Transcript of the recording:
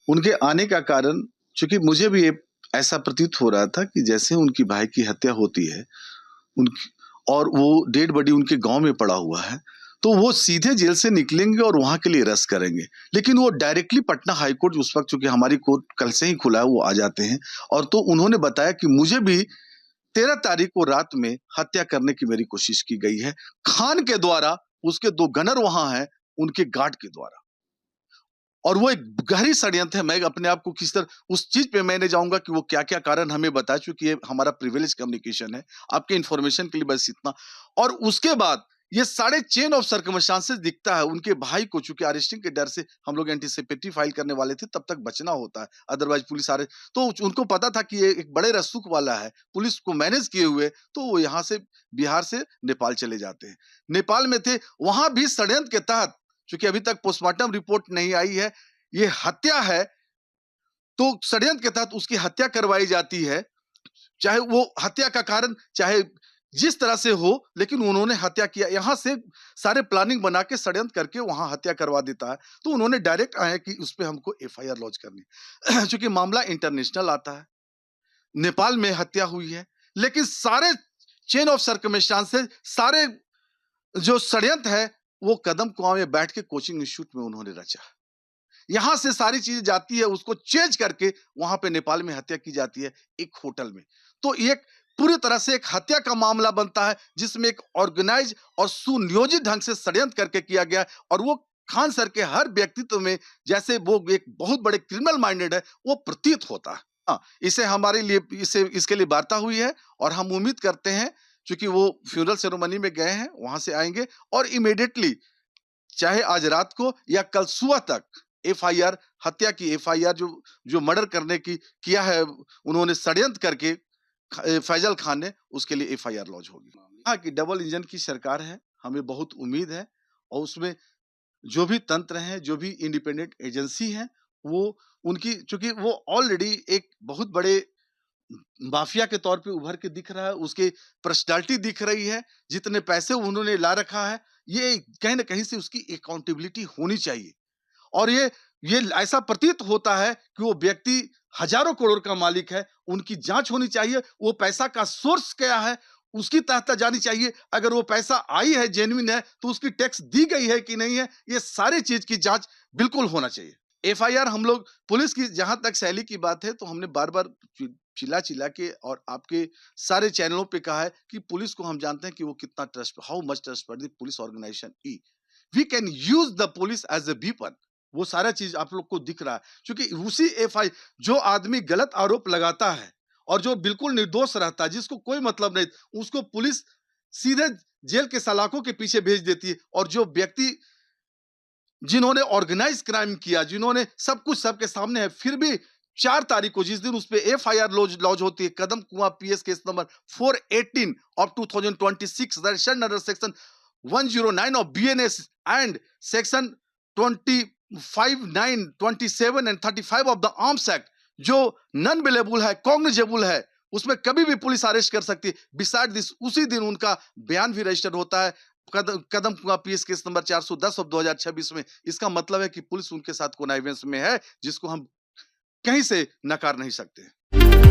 उनके आने का कारण, चूंकि मुझे भी ये ऐसा प्रतीत हो रहा था कि जैसे उनकी भाई की हत्या होती है उनकी, और वो डेड बॉडी उनके गांव में पड़ा हुआ है, तो वो सीधे जेल से निकलेंगे और वहां के लिए अरेस्ट करेंगे। लेकिन वो डायरेक्टली पटना हाई कोर्ट, उस वक्त चूंकि हमारी कोर्ट कल से ही खुला है, वो आ जाते हैं। और तो उन्होंने बताया कि मुझे भी 13 तारीख को रात में हत्या करने की मेरी कोशिश की गई है, खान के द्वारा, उसके 2 गनर वहां हैं, उनके गार्ड के द्वारा। और वो एक गहरी षड्यंत्र है। मैं अपने आप को किस तरह उस चीज पे मैं नहीं जाऊंगा कि वो क्या क्या कारण हमें बता, चूंकि ये हमारा प्रिविलेज कम्युनिकेशन है, आपके इंफॉर्मेशन के लिए बस इतना। और उसके बाद ये सारे चेन ऑफ सर्कमस्टांसेस दिखता है उनके भाई को, चूंकि अरेस्टिंग के डर से हम लोग एंटीसिपेटरी फाइल करने वाले थे, तब तक बचना होता है, अदरवाइज पुलिस आ रही। तो उनको पता था कि ये एक बड़े रसूख वाला है, पुलिस को मैनेज किए हुए, तो वो यहाँ से बिहार से नेपाल चले जाते हैं। नेपाल में थे, वहां भी षड्यंत्र के तहत, क्योंकि अभी तक पोस्टमार्टम रिपोर्ट नहीं आई है, ये हत्या है, तो षड्यंत्र के तहत उसकी हत्या करवाई जाती है। चाहे वो हत्या का कारण चाहे जिस तरह से हो, लेकिन उन्होंने हत्या किया। यहां से सारे प्लानिंग बना के षड्यंत्र करके वहां हत्या करवा देता है। तो उन्होंने डायरेक्ट आया कि उस पर हमको एफआईआर लॉन्च करनी क्योंकि मामला इंटरनेशनल आता है, नेपाल में हत्या हुई है। लेकिन सारे चेन ऑफ सर्कमस्टांसेस, सारे जो षड्यंत्र है, वो कदम कुआं में बैठ के कोचिंग इंस्टीट्यूट में उन्होंने रचा। यहां से सारी चीजें जाती है, उसको चेंज करके वहां पे नेपाल में हत्या की जाती है एक होटल में। तो एक पूरी तरह से एक हत्या का मामला बनता है, जिसमें एक ऑर्गेनाइज और सुनियोजित ढंग से षड्यंत्र करके किया गया। और वो खान सर के हर व्यक्तित्व में जैसे वो एक बहुत बड़े क्रिमिनल माइंडेड है, वो प्रतीत होता है। हाँ, इसे हमारे लिए इसके लिए वार्ता हुई है, और हम उम्मीद करते हैं, क्योंकि वो फ्यूनरल सेरेमनी में गए हैं, वहां से आएंगे और इमीडिएटली, चाहे आज रात को या कल सुबह तक, एफआईआर, हत्या की एफआईआर, जो जो मर्डर करने की किया है उन्होंने षड्यंत्र करके फैजल खान ने, उसके लिए एफआईआर लॉन्च होगी। हाँ, कि डबल इंजन की सरकार है, हमें बहुत उम्मीद है। और उसमें जो भी तंत्र हैं, जो भी इंडिपेंडेंट एजेंसी हैं, वो उनकी, चूंकि वो ऑलरेडी एक बहुत बड़े माफिया के तौर पे उभर के दिख रहा है, उसकी पर्सनालिटी दिख रही है, जितने पैसे उन्होंने ला रखा है, ये कहीं ना कहीं से उसकी अकाउंटेबिलिटी होनी चाहिए। और ये ऐसा प्रतीत होता है कि वो व्यक्ति हजारों करोड़ का मालिक है, उनकी जांच होनी चाहिए। वो पैसा का सोर्स क्या है, उसकी तह तक जानी चाहिए। अगर वो पैसा आई है, जेन्युइन है, तो उसकी टैक्स दी गई है कि नहीं है, ये सारी चीज की जांच बिल्कुल होना चाहिए। एफआईआर हम लोग पुलिस की, जहां तक शैली की बात है, तो हमने बार बार चिल्ला चिल्ला के और आपके सारे चैनलों पे कहा है कि पुलिस को हम जानते हैं कि वो कितना trust, how much trustworthy police organization ई, we can use the police as a weapon. वो सारा चीज आप लोग को दिख रहा है, क्योंकि उसी एफआई, जो आदमी गलत आरोप लगाता है और जो बिल्कुल निर्दोष रहता है, जिसको कोई मतलब नहीं, उसको पुलिस सीधे जेल के सलाखों के पीछे भेज देती है। और जो व्यक्ति, जिन्होंने ऑर्गेनाइज क्राइम किया, जिन्होंने सब कुछ सबके सामने है, फिर भी 4 तारीख को, जिस दिन उस पे एफआईआर लॉन्च होती है, कदम कुआं PS case number 418 of 2026, under section 109 of BNS and section 25, 9, 27 and 35 of the arms act, जो नॉन बेलेबल है, कॉग्निजेबल है, उसमें कभी भी पुलिस अरेस्ट कर सकती है। बिसाइड दिस, उसी दिन उनका बयान भी रजिस्टर होता है, कदम कुआं पीएस केस नंबर 410 ऑफ 2026 में। इसका मतलब है कि पुलिस उनके साथ कोनाइवेंस में है, जिसको हम कहीं से नकार नहीं सकते।